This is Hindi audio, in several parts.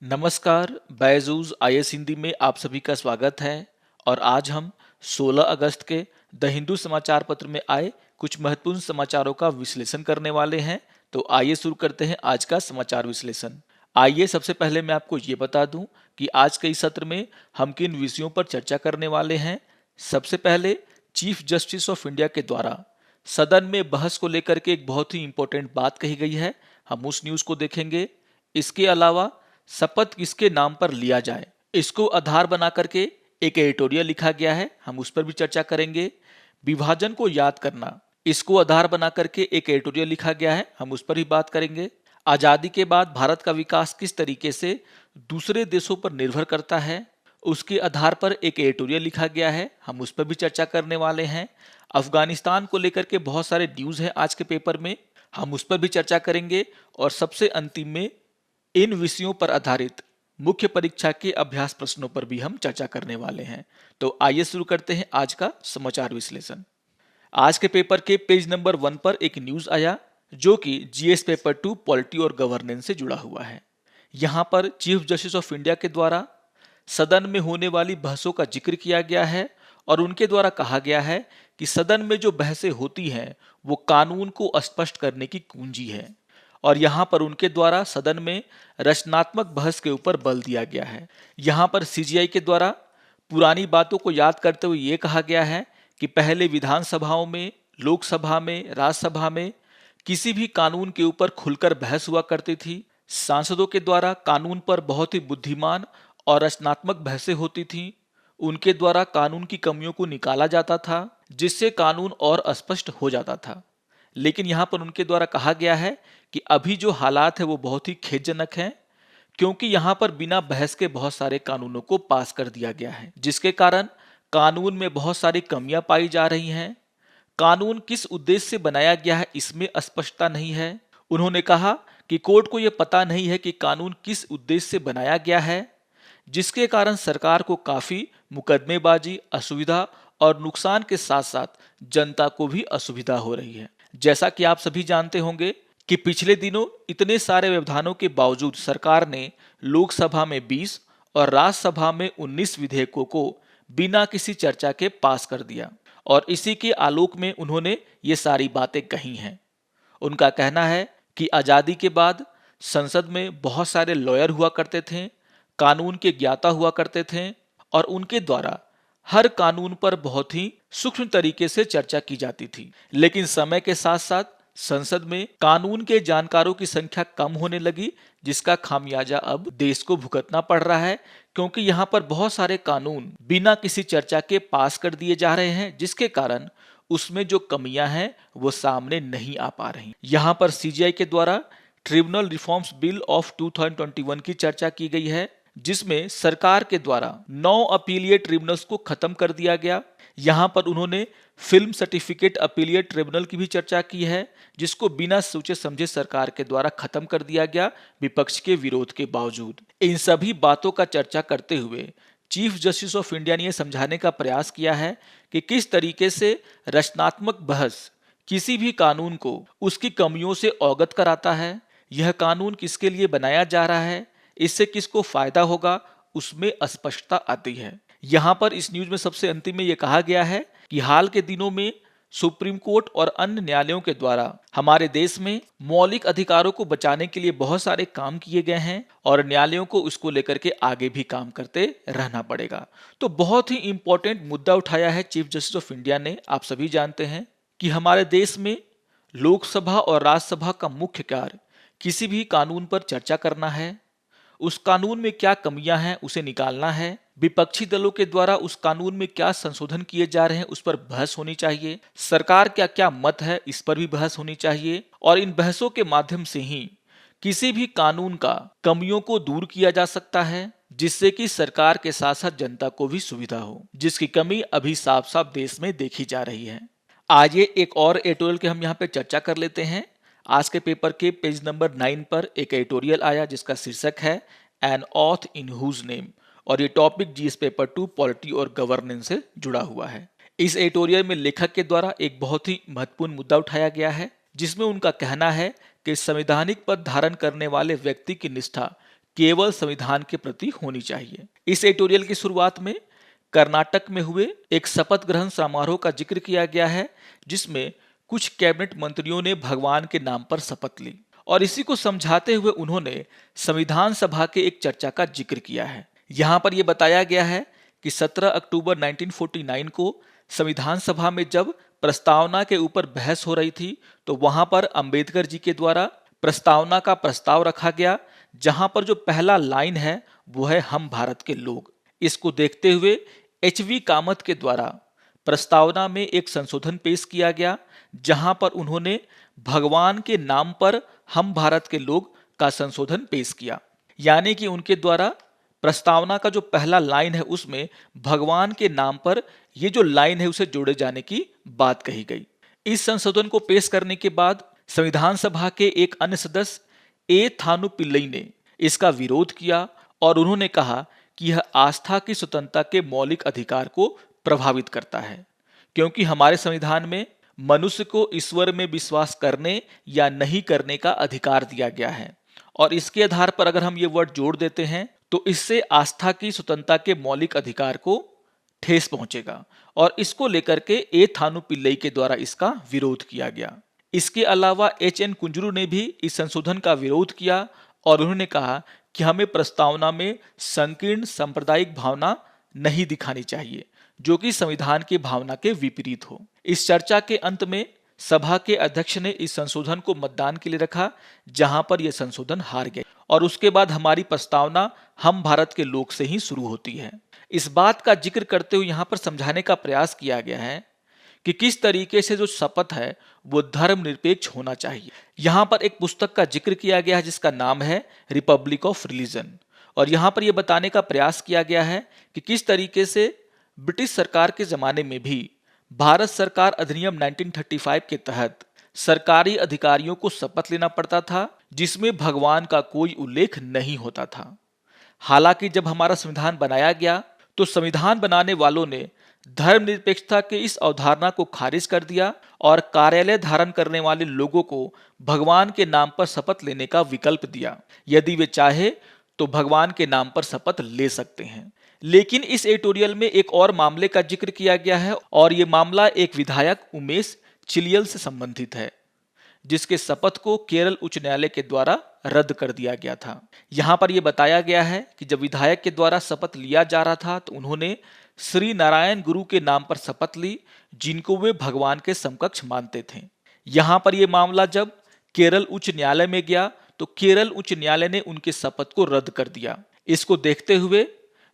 नमस्कार, बैजूस आईएएस हिंदी में आप सभी का स्वागत है। और आज हम 16 अगस्त के द हिंदू समाचार पत्र में आए कुछ महत्वपूर्ण समाचारों का विश्लेषण करने वाले हैं। तो आइए शुरू करते हैं आज का समाचार विश्लेषण। आइए सबसे पहले मैं आपको ये बता दूं कि आज के इस सत्र में हम किन विषयों पर चर्चा करने वाले हैं। सबसे पहले चीफ जस्टिस ऑफ इंडिया के द्वारा सदन में बहस को लेकर के एक बहुत ही इंपॉर्टेंट बात कही गई है, हम उस न्यूज़ को देखेंगे। इसके अलावा शपथ किसके नाम पर लिया जाए, इसको आधार बना करके एक एडिटोरियल लिखा गया है, हम उस पर भी चर्चा करेंगे। विभाजन को याद करना, इसको आधार बना करके एक एडिटोरियल लिखा गया है, हम उस पर भी बात करेंगे। आज़ादी के बाद भारत का विकास किस तरीके से दूसरे देशों पर निर्भर करता है, उसके आधार पर एक एडिटोरियल लिखा गया है, हम उस पर भी चर्चा करने वाले हैं। अफगानिस्तान को लेकर के बहुत सारे न्यूज़ हैं आज के पेपर में, हम उस पर भी चर्चा करेंगे। और सबसे अंतिम में इन विषयों पर आधारित मुख्य परीक्षा के अभ्यास प्रश्नों पर भी हम चर्चा करने वाले हैं। तो आइए शुरू करते हैं आज का समाचार विश्लेषण। आज के पेपर के पेज नंबर 1 पर एक न्यूज़ आया जो कि जीएस पेपर 2 पॉलिटी और गवर्नेंस से जुड़ा हुआ है। यहाँ पर चीफ जस्टिस ऑफ इंडिया के द्वारा सदन में होने वाली बहसों का जिक्र किया गया है और उनके द्वारा कहा गया है कि सदन में जो बहसें होती हैं वो कानून को स्पष्ट करने की कुंजी है। और यहाँ पर उनके द्वारा सदन में रचनात्मक बहस के ऊपर बल दिया गया है। यहाँ पर सीजीआई के द्वारा पुरानी बातों को याद करते हुए ये कहा गया है कि पहले विधानसभाओं में, लोकसभा में, राज्यसभा में किसी भी कानून के ऊपर खुलकर बहस हुआ करती थी। सांसदों के द्वारा कानून पर बहुत ही बुद्धिमान और रचनात्मक बहसें होती थीं। उनके द्वारा कानून की कमियों को निकाला जाता था जिससे कानून और स्पष्ट हो जाता था। लेकिन यहाँ पर उनके द्वारा कहा गया है कि अभी जो हालात है वो बहुत ही खेदजनक हैं, क्योंकि यहाँ पर बिना बहस के बहुत सारे कानूनों को पास कर दिया गया है जिसके कारण कानून में बहुत सारी कमियां पाई जा रही हैं। कानून किस उद्देश्य से बनाया गया है इसमें स्पष्टता नहीं है। उन्होंने कहा कि कोर्ट को यह पता नहीं है कि कानून किस उद्देश्य से बनाया गया है, जिसके कारण सरकार को काफी मुकदमेबाजी, असुविधा और नुकसान के साथ साथ जनता को भी असुविधा हो रही है। जैसा कि आप सभी जानते होंगे कि पिछले दिनों इतने सारे व्यवधानों के बावजूद सरकार ने लोकसभा में 20 और राज्यसभा में 19 विधेयकों को बिना किसी चर्चा के पास कर दिया और इसी के आलोक में उन्होंने ये सारी बातें कही हैं। उनका कहना है कि आज़ादी के बाद संसद में बहुत सारे लॉयर हुआ करते थे, कानून के ज्ञाता हुआ करते थे और उनके द्वारा हर कानून पर बहुत ही सूक्ष्म तरीके से चर्चा की जाती थी। लेकिन समय के साथ साथ संसद में कानून के जानकारों की संख्या कम होने लगी, जिसका खामियाजा अब देश को भुगतना पड़ रहा है, क्योंकि यहाँ पर बहुत सारे कानून बिना किसी चर्चा के पास कर दिए जा रहे हैं, जिसके कारण उसमें जो कमियां हैं वो सामने नहीं आ पा रही। यहाँ पर सीजीआई के द्वारा ट्रिब्यूनल रिफॉर्म्स बिल ऑफ 2021 की चर्चा की गई है, जिसमें सरकार के द्वारा 9 अपीलिएट ट्रिब्यूनल्स को खत्म कर दिया गया। यहाँ पर उन्होंने फिल्म सर्टिफिकेट अपीलिएट ट्रिब्यूनल की भी चर्चा की है, जिसको बिना सोचे समझे सरकार के द्वारा खत्म कर दिया गया विपक्ष के विरोध के बावजूद। इन सभी बातों का चर्चा करते हुए चीफ जस्टिस ऑफ इंडिया ने यह समझाने का प्रयास किया है कि किस तरीके से रचनात्मक बहस किसी भी कानून को उसकी कमियों से अवगत कराता है, यह कानून किसके लिए बनाया जा रहा है, इससे किसको फायदा होगा, उसमें स्पष्टता आती है। यहाँ पर इस न्यूज में सबसे अंतिम में यह कहा गया है कि हाल के दिनों में सुप्रीम कोर्ट और अन्य न्यायालयों के द्वारा हमारे देश में मौलिक अधिकारों को बचाने के लिए बहुत सारे काम किए गए हैं और न्यायालयों को उसको लेकर के आगे भी काम करते रहना पड़ेगा। तो बहुत ही इंपॉर्टेंट मुद्दा उठाया है चीफ जस्टिस ऑफ इंडिया ने। आप सभी जानते हैं कि हमारे देश में लोकसभा और राज्यसभा का मुख्य कार्य किसी भी कानून पर चर्चा करना है, उस कानून में क्या कमियां हैं उसे निकालना है, विपक्षी दलों के द्वारा उस कानून में क्या संशोधन किए जा रहे हैं उस पर बहस होनी चाहिए, सरकार क्या क्या मत है इस पर भी बहस होनी चाहिए और इन बहसों के माध्यम से ही किसी भी कानून का कमियों को दूर किया जा सकता है, जिससे कि सरकार के साथ साथ जनता को भी सुविधा हो, जिसकी कमी अभी साफ साफ देश में देखी जा रही है। आज ये एक और एडिटोरियल की हम यहाँ पे चर्चा कर लेते हैं। आज के पेपर के पेज नंबर 9 पर एक एडिटोरियल आया जिसका शीर्षक है an oath in whose name, और ये टॉपिक जीएस पेपर 2 पॉलिटी और गवर्नेंस से जुड़ा हुआ है। इस एडिटोरियल में लेखक के द्वारा एक बहुत ही महत्वपूर्ण मुद्दा उठाया गया है, जिसमें उनका कहना है कि संवैधानिक पद धारण करने वाले व्यक्ति की निष्ठा केवल संविधान के प्रति होनी चाहिए। इस एडिटोरियल की शुरुआत में कर्नाटक में हुए एक शपथ ग्रहण समारोह का जिक्र किया गया है, जिसमें कुछ कैबिनेट मंत्रियों ने भगवान के नाम पर शपथ ली और इसी को समझाते हुए उन्होंने संविधान सभा के एक चर्चा का जिक्र किया है। यहाँ पर यह बताया गया है कि 17 अक्टूबर 1949 को संविधान सभा में जब प्रस्तावना के ऊपर बहस हो रही थी तो वहां पर अंबेडकर जी के द्वारा प्रस्तावना का प्रस्ताव रखा गया, जहां पर जो पहला लाइन है वो है हम भारत के लोग। इसको देखते हुए एच.वी. कामत के द्वारा प्रस्तावना में एक संशोधन पेश किया गया, जहां पर उन्होंने भगवान के नाम पर हम भारत के लोग का संशोधन पेश किया, यानी कि उनके द्वारा प्रस्तावना का जो पहला लाइन है उसमें भगवान के नाम पर ये जो लाइन है उसे जोड़े जाने की बात कही गई। इस संशोधन को पेश करने के बाद संविधान सभा के एक अन्य सदस्य ए थानु पिल्लई ने इसका विरोध किया और उन्होंने कहा कि यह आस्था की स्वतंत्रता के मौलिक अधिकार को प्रभावित करता है, क्योंकि हमारे संविधान में मनुष्य को ईश्वर में विश्वास करने या नहीं करने का अधिकार दिया गया है और इसके आधार पर अगर हम ये वर्ड जोड़ देते हैं तो इससे आस्था की स्वतंत्रता के मौलिक अधिकार को ठेस पहुंचेगा और इसको लेकर के ए थानु पिल्लई के द्वारा इसका विरोध किया गया। इसके अलावा एच.एन. कुंजरू ने भी इस संशोधन का विरोध किया और उन्होंने कहा कि हमें प्रस्तावना में संकीर्ण सांप्रदायिक भावना नहीं दिखानी चाहिए, जो कि संविधान की भावना के विपरीत हो। इस चर्चा के अंत में सभा के अध्यक्ष ने इस संशोधन को मतदान के लिए रखा, जहां पर यह संशोधन हार गया और उसके बाद हमारी प्रस्तावना हम भारत के लोग से ही शुरू होती है। इस बात का जिक्र करते हुए यहाँ पर समझाने का प्रयास किया गया है कि किस तरीके से जो शपथ है वो धर्मनिरपेक्ष होना चाहिए। यहाँ पर एक पुस्तक का जिक्र किया गया है जिसका नाम है रिपब्लिक ऑफ रिलीजन और यहाँ पर यह बताने का प्रयास किया गया है कि किस तरीके से ब्रिटिश सरकार के जमाने में भी भारत सरकार अधिनियम 1935 के तहत सरकारी अधिकारियों को शपथ लेना पड़ता था, जिसमें भगवान का कोई उल्लेख नहीं होता था। हालांकि जब हमारा संविधान बनाया गया तो संविधान बनाने वालों ने धर्मनिरपेक्षता के इस अवधारणा को खारिज कर दिया और कार्यालय धारण करने वाले लोगों को भगवान के नाम पर शपथ लेने का विकल्प दिया। यदि वे चाहे तो भगवान के नाम पर शपथ ले सकते हैं। लेकिन इस एडिटोरियल में एक और मामले का जिक्र किया गया है और ये मामला एक विधायक उमेश चिलियल से संबंधित है, जिसके शपथ को केरल उच्च न्यायालय के द्वारा रद्द कर दिया गया था। यहाँ पर यह बताया गया है कि जब विधायक के द्वारा शपथ लिया जा रहा था तो उन्होंने श्री नारायण गुरु के नाम पर शपथ ली, जिनको वे भगवान के समकक्ष मानते थे। यहाँ पर यह मामला जब केरल उच्च न्यायालय में गया तो केरल उच्च न्यायालय ने उनके शपथ को रद्द कर दिया। इसको देखते हुए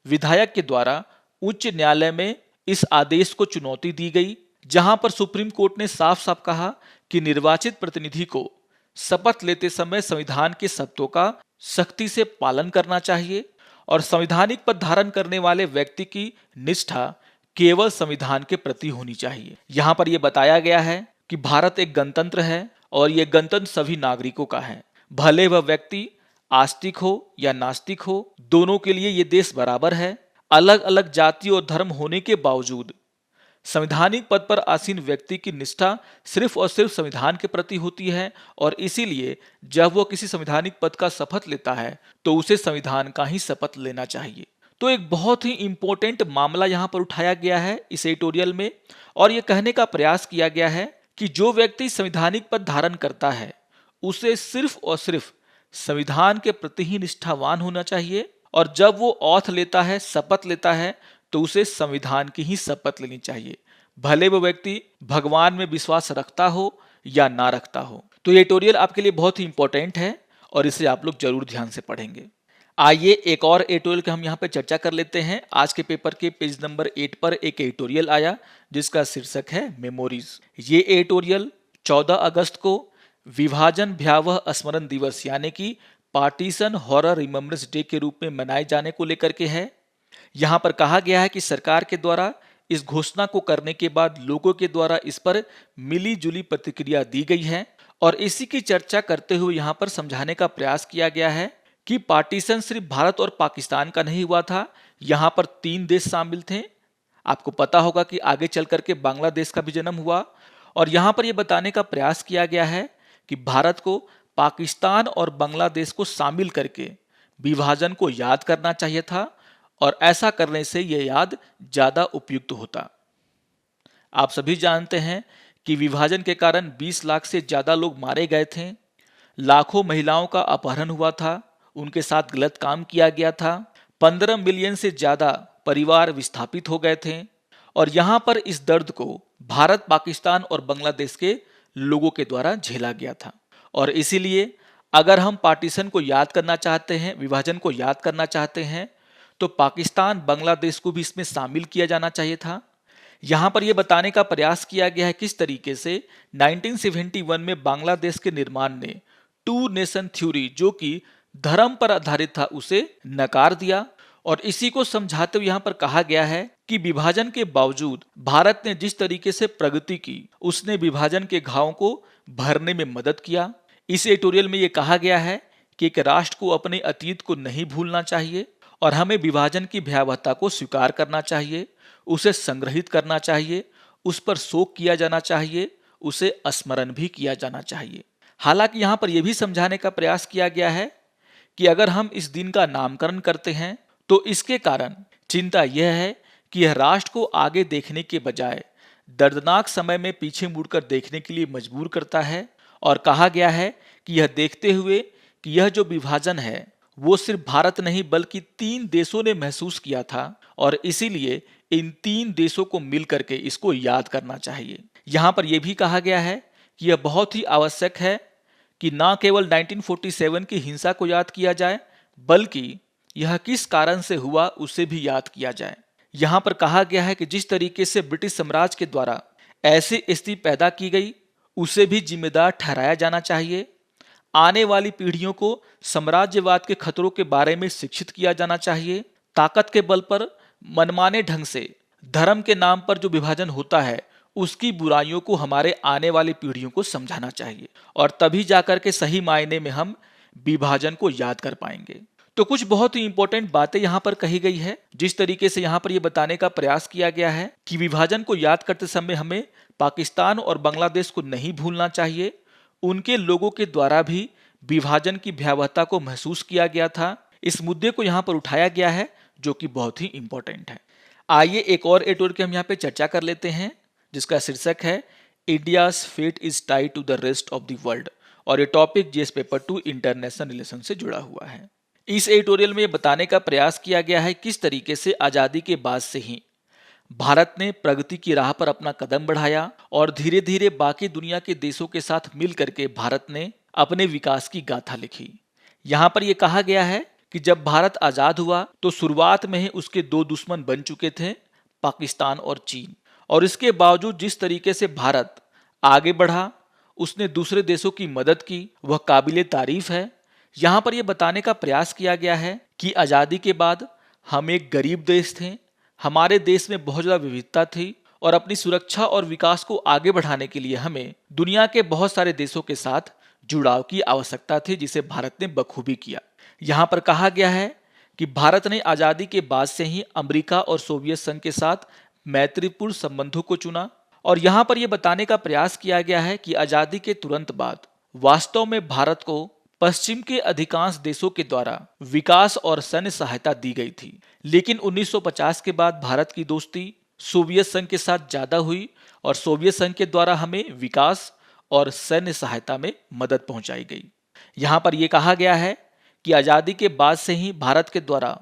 विधायक के द्वारा उच्च न्यायालय में इस आदेश को चुनौती दी गई, जहां पर सुप्रीम कोर्ट ने साफ साफ कहा कि निर्वाचित प्रतिनिधि को शपथ लेते समय संविधान के शब्दों का सख्ती से पालन करना चाहिए और संवैधानिक पद धारण करने वाले व्यक्ति की निष्ठा केवल संविधान के प्रति होनी चाहिए। यहाँ पर यह बताया गया है कि भारत एक गणतंत्र है और यह गणतंत्र सभी नागरिकों का है, भले वह व्यक्ति आस्तिक हो या नास्तिक हो, दोनों के लिए ये देश बराबर है। अलग अलग जाति और धर्म होने के बावजूद संवैधानिक पद पर आसीन व्यक्ति की निष्ठा सिर्फ और सिर्फ संविधान के प्रति होती है और इसीलिए जब वो किसी संवैधानिक पद का शपथ लेता है तो उसे संविधान का ही शपथ लेना चाहिए। तो एक बहुत ही इंपॉर्टेंट मामला यहाँ पर उठाया गया है इस एडिटोरियल में और ये कहने का प्रयास किया गया है कि जो व्यक्ति संवैधानिक पद धारण करता है उसे सिर्फ और सिर्फ संविधान के प्रति ही निष्ठावान होना चाहिए और जब वो ऑथ लेता है, शपथ लेता है, तो उसे संविधान की ही शपथ लेनी चाहिए, भले वो व्यक्ति भगवान में विश्वास रखता हो या ना रखता हो। तो ये एडिटोरियल आपके लिए बहुत ही इंपॉर्टेंट है और इसे आप लोग जरूर ध्यान से पढ़ेंगे। आइए एक और एडिटोरियल की हम यहाँ पे चर्चा कर लेते हैं। आज के पेपर के पेज नंबर 8 पर एक एडिटोरियल आया जिसका शीर्षक है मेमोरीज। ये एडिटोरियल 14 अगस्त को विभाजन भयावह स्मरण दिवस यानी कि पार्टीशन हॉरर रिमेम्बरेंस डे के रूप में मनाए जाने को लेकर के है। यहाँ पर कहा गया है कि सरकार के द्वारा इस घोषणा को करने के बाद लोगों के द्वारा इस पर मिली जुली प्रतिक्रिया दी गई है और इसी की चर्चा करते हुए यहाँ पर समझाने का प्रयास किया गया है कि पार्टीशन सिर्फ भारत और पाकिस्तान का नहीं हुआ था, यहाँ पर 3 देश शामिल थे। आपको पता होगा कि आगे चल करके बांग्लादेश का भी जन्म हुआ और यहाँ पर यह बताने का प्रयास किया गया है कि भारत को पाकिस्तान और बांग्लादेश को शामिल करके विभाजन को याद करना चाहिए था और ऐसा करने से यह याद ज्यादा उपयुक्त होता। आप सभी जानते हैं कि विभाजन के कारण 20 लाख से ज्यादा लोग मारे गए थे, लाखों महिलाओं का अपहरण हुआ था, उनके साथ गलत काम किया गया था, 15 मिलियन से ज्यादा परिवार विस्थापित हो गए थे। और यहां पर इस दर्द को भारत, पाकिस्तान और बांग्लादेश के लोगों के द्वारा झेला गया था। और इसीलिए अगर हम पार्टीशन को याद करना चाहते हैं, विभाजन को याद करना चाहते हैं, तो पाकिस्तान, बांग्लादेश को भी इसमें शामिल किया जाना चाहिए था। यहां पर यह बताने का प्रयास किया गया है किस तरीके से 1971 में बांग्लादेश के निर्माण ने टू नेशन थ्योरी, जो कि धर्म पर आधारित था, उसे नकार दिया। और इसी को समझाते हुए यहां पर कहा गया है कि विभाजन के बावजूद भारत ने जिस तरीके से प्रगति की, उसने विभाजन के घावों को भरने में मदद किया। इस एडिटोरियल में यह कहा गया है कि एक राष्ट्र को अपने अतीत को नहीं भूलना चाहिए और हमें विभाजन की भयावहता को स्वीकार करना चाहिए, उसे संग्रहित करना चाहिए, उस पर शोक किया जाना चाहिए, उसे स्मरण भी किया जाना चाहिए। हालांकि यहां पर यह भी समझाने का प्रयास किया गया है कि अगर हम इस दिन का नामकरण करते हैं तो इसके कारण चिंता यह है कि यह राष्ट्र को आगे देखने के बजाय दर्दनाक समय में पीछे मुड़कर देखने के लिए मजबूर करता है। और कहा गया है कि यह देखते हुए कि यह जो विभाजन है वो सिर्फ भारत नहीं बल्कि 3 देशों ने महसूस किया था और इसीलिए इन 3 देशों को मिल करके इसको याद करना चाहिए। यहाँ पर यह भी कहा गया है कि यह बहुत ही आवश्यक है कि न केवल 1947 की हिंसा को याद किया जाए, बल्कि यह किस कारण से हुआ उसे भी याद किया जाए। यहाँ पर कहा गया है कि जिस तरीके से ब्रिटिश साम्राज्य के द्वारा ऐसी स्थिति पैदा की गई, उसे भी जिम्मेदार ठहराया जाना चाहिए। आने वाली पीढ़ियों को साम्राज्यवाद के खतरों के बारे में शिक्षित किया जाना चाहिए। ताकत के बल पर मनमाने ढंग से धर्म के नाम पर जो विभाजन होता है, उसकी बुराइयों को हमारे आने वाली पीढ़ियों को समझाना चाहिए और तभी जाकर के सही मायने में हम विभाजन को याद कर पाएंगे। तो कुछ बहुत ही इंपॉर्टेंट बातें यहाँ पर कही गई है। जिस तरीके से यहाँ पर यह बताने का प्रयास किया गया है कि विभाजन को याद करते समय हमें पाकिस्तान और बांग्लादेश को नहीं भूलना चाहिए, उनके लोगों के द्वारा भी विभाजन की भयावहता को महसूस किया गया था। इस मुद्दे को यहाँ पर उठाया गया है जो कि बहुत ही इंपॉर्टेंट है। आइए एक और एडिटोरियल की हम यहाँ पे चर्चा कर लेते हैं जिसका शीर्षक है India's fate is tied to the rest of the world, और ये topic GS paper 2 international relation से जुड़ा हुआ है। इस एडिटोरियल में बताने का प्रयास किया गया है किस तरीके से आजादी के बाद से ही भारत ने प्रगति की राह पर अपना कदम बढ़ाया और धीरे धीरे बाकी दुनिया के देशों के साथ मिल करके भारत ने अपने विकास की गाथा लिखी। यहाँ पर यह कहा गया है कि जब भारत आजाद हुआ तो शुरुआत में ही उसके 2 दुश्मन बन चुके थे, पाकिस्तान और चीन। और इसके बावजूद जिस तरीके से भारत आगे बढ़ा, उसने दूसरे देशों की मदद की, वह काबिले तारीफ है। यहाँ पर यह बताने का प्रयास किया गया है कि आज़ादी के बाद हम एक गरीब देश थे, हमारे देश में बहुत ज़्यादा विविधता थी और अपनी सुरक्षा और विकास को आगे बढ़ाने के लिए हमें दुनिया के बहुत सारे देशों के साथ जुड़ाव की आवश्यकता थी, जिसे भारत ने बखूबी किया। यहाँ पर कहा गया है कि भारत ने आज़ादी के बाद से ही अमेरिका और सोवियत संघ के साथ मैत्रीपूर्ण संबंधों को चुना। और यहाँ पर यह बताने का प्रयास किया गया है कि आज़ादी के तुरंत बाद वास्तव में भारत को पश्चिम के अधिकांश देशों के द्वारा विकास और सैन्य सहायता दी गई थी, लेकिन 1950 के बाद भारत की दोस्ती सोवियत संघ के साथ ज्यादा हुई और सोवियत संघ के द्वारा हमें विकास और सैन्य सहायता में मदद पहुंचाई गई। यहाँ पर यह कहा गया है कि आज़ादी के बाद से ही भारत के द्वारा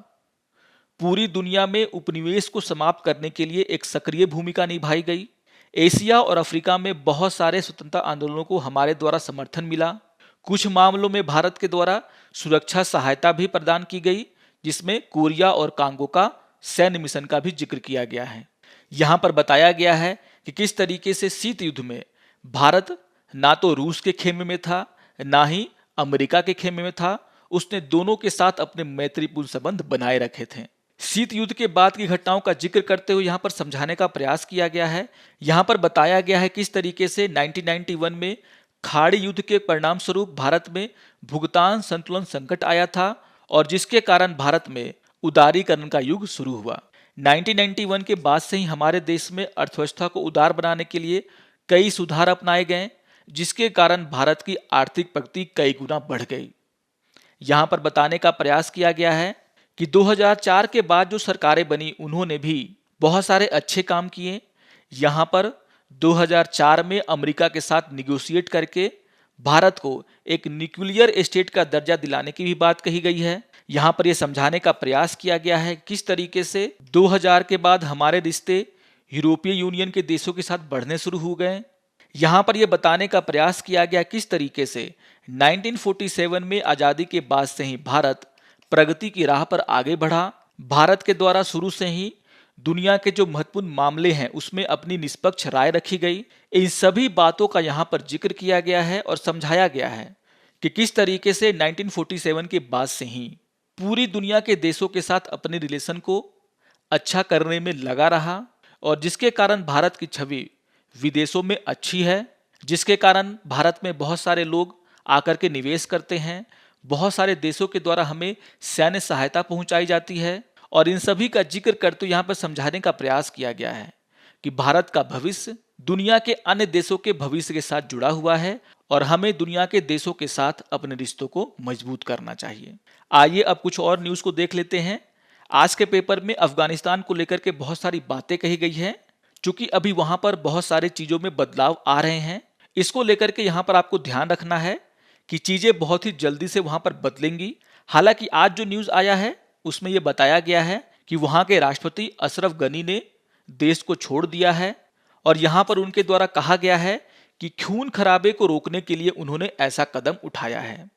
पूरी दुनिया में उपनिवेश को समाप्त करने के लिए एक सक्रिय भूमिका निभाई गई। एशिया और अफ्रीका में बहुत सारे स्वतंत्रता आंदोलनों को हमारे द्वारा समर्थन मिला। कुछ मामलों में भारत के द्वारा सुरक्षा सहायता भी प्रदान की गई, जिसमें कोरिया और कांगो का सैन्य मिशन का भी जिक्र किया गया है। यहाँ पर बताया गया है कि किस तरीके से शीत युद्ध में भारत ना तो रूस के खेमे में था, ना ही अमेरिका के खेमे में था, उसने दोनों के साथ अपने मैत्रीपूर्ण संबंध बनाए रखे थे। शीत युद्ध के बाद की घटनाओं का जिक्र करते हुए यहाँ पर समझाने का प्रयास किया गया है। यहाँ पर बताया गया है किस तरीके से 1991 में खाड़ी युद्ध के परिणाम स्वरूप भारत में भुगतान संतुलन संकट आया था और जिसके कारण भारत में उदारीकरण का युग शुरू हुआ। 1991 के बाद से ही हमारे देश में अर्थव्यवस्था को उदार बनाने के लिए कई सुधार अपनाए गए, जिसके कारण भारत की आर्थिक प्रगति कई गुना बढ़ गई। यहाँ पर बताने का प्रयास किया गया है कि 2004 के बाद जो सरकारें बनी उन्होंने भी बहुत सारे अच्छे काम किए। यहाँ पर 2004 में अमेरिका के साथ निगोशिएट करके भारत को एक न्यूक्लियर स्टेट का दर्जा दिलाने की भी बात कही गई है। यहाँ पर यह समझाने का प्रयास किया गया है किस तरीके से 2000 के बाद हमारे रिश्ते यूरोपीय यूनियन के देशों के साथ बढ़ने शुरू हो गए। यहाँ पर यह बताने का प्रयास किया गया किस तरीके से 1947 में आज़ादी के बाद से ही भारत प्रगति की राह पर आगे बढ़ा। भारत के द्वारा शुरू से ही दुनिया के जो महत्वपूर्ण मामले हैं उसमें अपनी निष्पक्ष राय रखी गई। इन सभी बातों का यहाँ पर जिक्र किया गया है और समझाया गया है कि किस तरीके से 1947 के बाद से ही पूरी दुनिया के देशों के साथ अपने रिलेशन को अच्छा करने में लगा रहा और जिसके कारण भारत की छवि विदेशों में अच्छी है, जिसके कारण भारत में बहुत सारे लोग आकर के निवेश करते हैं। बहुत सारे देशों के द्वारा हमें सैन्य सहायता पहुंचाई जाती है और इन सभी का जिक्र करते यहाँ पर समझाने का प्रयास किया गया है कि भारत का भविष्य दुनिया के अन्य देशों के भविष्य के साथ जुड़ा हुआ है और हमें दुनिया के देशों के साथ अपने रिश्तों को मजबूत करना चाहिए। आइए अब कुछ और न्यूज़ को देख लेते हैं। आज के पेपर में अफगानिस्तान को लेकर के बहुत सारी बातें कही गई हैं। चूंकि अभी वहां पर बहुत सारे चीजों में बदलाव आ रहे हैं, इसको लेकर के यहाँ पर आपको ध्यान रखना है कि चीजें बहुत ही जल्दी से वहां पर बदलेंगी। हालांकि आज जो न्यूज आया है उसमें यह बताया गया है कि वहां के राष्ट्रपति अशरफ गनी ने देश को छोड़ दिया है और यहाँ पर उनके द्वारा कहा गया है कि खून खराबे को रोकने के लिए उन्होंने ऐसा कदम उठाया है।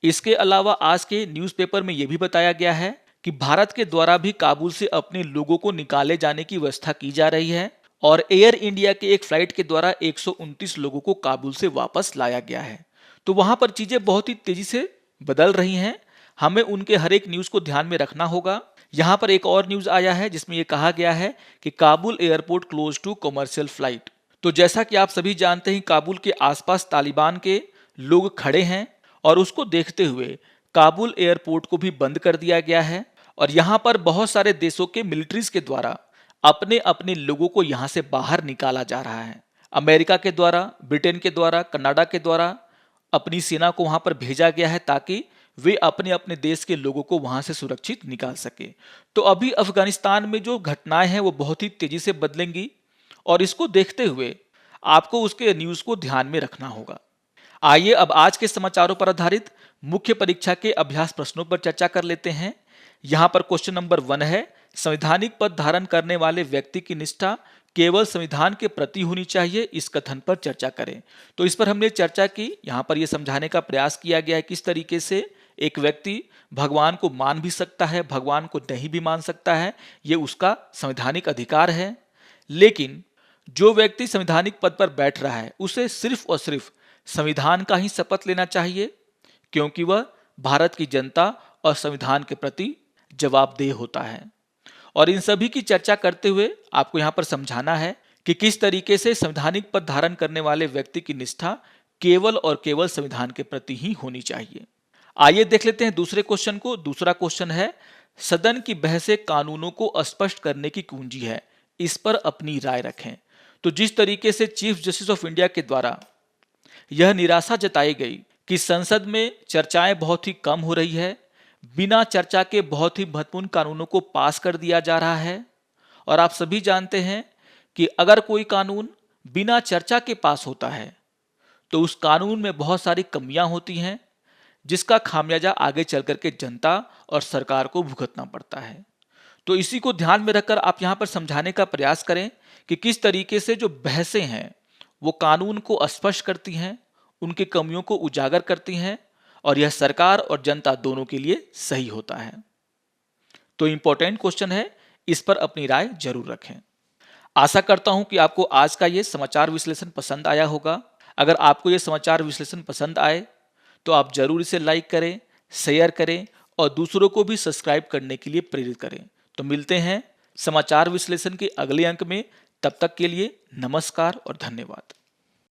इसके अलावा आज के न्यूज़पेपर में यह भी बताया गया है कि भारत के द्वारा भी काबुल से अपने लोगों को निकाले जाने की व्यवस्था की जा रही है और एयर इंडिया के एक फ्लाइट के द्वारा 129 लोगों को काबुल से वापस लाया गया है। तो वहां पर चीजें बहुत ही तेजी से बदल रही हैं, हमें उनके हर एक न्यूज को ध्यान में रखना होगा। यहाँ पर एक और न्यूज आया है जिसमें यह कहा गया है कि Kabul airport close to commercial flight. तो जैसा कि आप सभी जानते हैं काबुल के आसपास तालिबान के लोग खड़े हैं और उसको देखते हुए काबुल एयरपोर्ट को भी बंद कर दिया गया है और यहाँ पर बहुत सारे देशों के मिलिट्रीज के द्वारा अपने अपने लोगों को यहाँ से बाहर निकाला जा रहा है। अमेरिका के द्वारा, ब्रिटेन के द्वारा, कनाडा के द्वारा अपनी सेना को वहां पर भेजा गया है ताकि वे अपने अपने देश के लोगों को वहां से सुरक्षित निकाल सके। तो अभी अफगानिस्तान में जो घटनाएं हैं वो बहुत ही तेजी से बदलेंगी और इसको देखते हुए आपको उसके न्यूज को ध्यान में रखना होगा। आइए अब आज के समाचारों पर आधारित मुख्य परीक्षा के अभ्यास प्रश्नों पर चर्चा कर लेते हैं। यहाँ पर क्वेश्चन नंबर 1 है, संवैधानिक पद धारण करने वाले व्यक्ति की निष्ठा केवल संविधान के प्रति होनी चाहिए, इस कथन पर चर्चा करें। तो इस पर हमने चर्चा की। यहाँ पर यह समझाने का प्रयास किया गया है किस तरीके से एक व्यक्ति भगवान को मान भी सकता है, भगवान को नहीं भी मान सकता है, ये उसका संवैधानिक अधिकार है। लेकिन जो व्यक्ति संवैधानिक पद पर बैठ रहा है उसे सिर्फ और सिर्फ संविधान का ही शपथ लेना चाहिए, क्योंकि वह भारत की जनता और संविधान के प्रति जवाबदेह होता है। और इन सभी की चर्चा करते हुए आपको यहाँ पर समझाना है कि किस तरीके से संवैधानिक पद धारण करने वाले व्यक्ति की निष्ठा केवल और केवल संविधान के प्रति ही होनी चाहिए। आइए देख लेते हैं दूसरे क्वेश्चन को। दूसरा क्वेश्चन है, सदन की बहसें कानूनों को स्पष्ट करने की कुंजी है, इस पर अपनी राय रखें। तो जिस तरीके से चीफ जस्टिस ऑफ इंडिया के द्वारा यह निराशा जताई गई कि संसद में चर्चाएं बहुत ही कम हो रही है, बिना चर्चा के बहुत ही महत्वपूर्ण कानूनों को पास कर दिया जा रहा है। और आप सभी जानते हैं कि अगर कोई कानून बिना चर्चा के पास होता है तो उस कानून में बहुत सारी कमियां होती हैं, जिसका खामियाजा आगे चल करके जनता और सरकार को भुगतना पड़ता है। तो इसी को ध्यान में रखकर आप यहाँ पर समझाने का प्रयास करें कि किस तरीके से जो बहसें हैं वो कानून को स्पष्ट करती हैं, उनकी कमियों को उजागर करती हैं और यह सरकार और जनता दोनों के लिए सही होता है। तो इंपॉर्टेंट क्वेश्चन है, इस पर अपनी राय जरूर रखें। आशा करता हूं कि आपको आज का ये समाचार विश्लेषण पसंद आया होगा। अगर आपको ये समाचार विश्लेषण पसंद आए तो आप जरूर इसे लाइक करें, शेयर करें और दूसरों को भी सब्सक्राइब करने के लिए प्रेरित करें। तो मिलते हैं समाचार विश्लेषण के अगले अंक में। तब तक के लिए नमस्कार और धन्यवाद।